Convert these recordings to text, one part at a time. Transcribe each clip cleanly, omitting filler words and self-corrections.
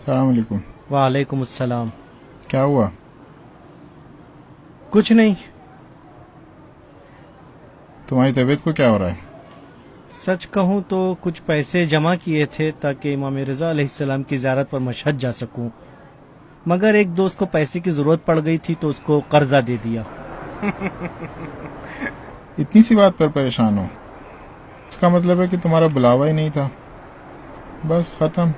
السلام علیکم. وعلیکم السلام. کیا ہوا؟ کچھ نہیں. تمہاری طبیعت کو کیا ہو رہا ہے؟ سچ کہوں تو کچھ پیسے جمع کیے تھے تاکہ امام رضا علیہ السلام کی زیارت پر مشہد جا سکوں، مگر ایک دوست کو پیسے کی ضرورت پڑ گئی تھی تو اس کو قرضہ دے دیا. اتنی سی بات پر پریشان ہو؟ اس کا مطلب ہے کہ تمہارا بلاوا ہی نہیں تھا. بس ختم.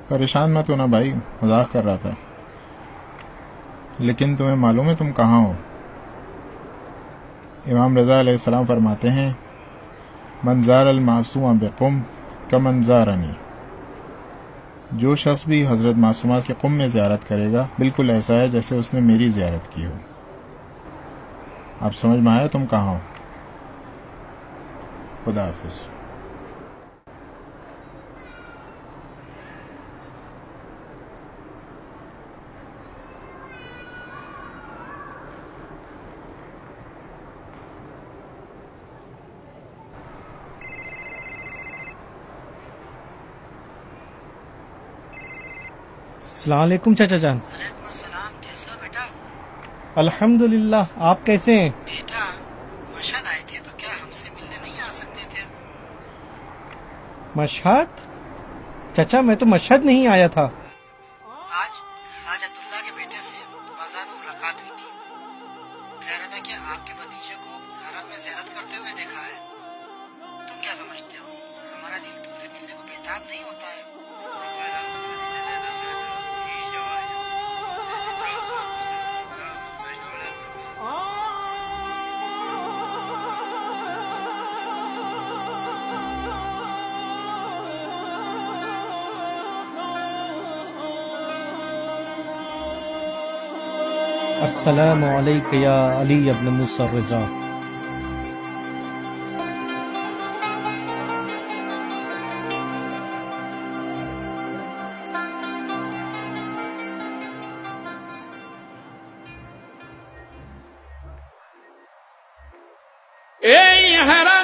پریشان مت ہونا بھائی، مذاق کر رہا تھا. لیکن تمہیں معلوم ہے تم کہاں ہو؟ امام رضا علیہ السلام فرماتے ہیں من زار المعصوم بقم کمن زارنی. جو شخص بھی حضرت معصومہ کے قم میں زیارت کرے گا بالکل ایسا ہے جیسے اس نے میری زیارت کی ہو. آپ سمجھ میں آیا تم کہاں ہو؟ خدا حافظ. السلام علیکم چچا جان. وعلیکم السلام. کیسے ہو بیٹا؟ الحمدللہ. آپ کیسے ہیں؟ بیٹا مشہد آئے تھے تو کیا ہم سے ملنے نہیں آ سکتے تھے؟ مشہد؟ چچا میں تو مشہد نہیں آیا تھا. آج حاج عبداللہ کے بیٹے سے بازار میں ملاقات ہوئی تھی. کہہ رہا تھا کہ آپ کے بھتیجے کو حرم میں زیارت کرتے ہوئے دیکھا ہے. تم کیا سمجھتے ہو ہمارا دل تم سے ملنے کو بےتاب نہیں ہوتا ہے؟ السلام علیک یا علی ابن موسیٰ الرضا. ای حرم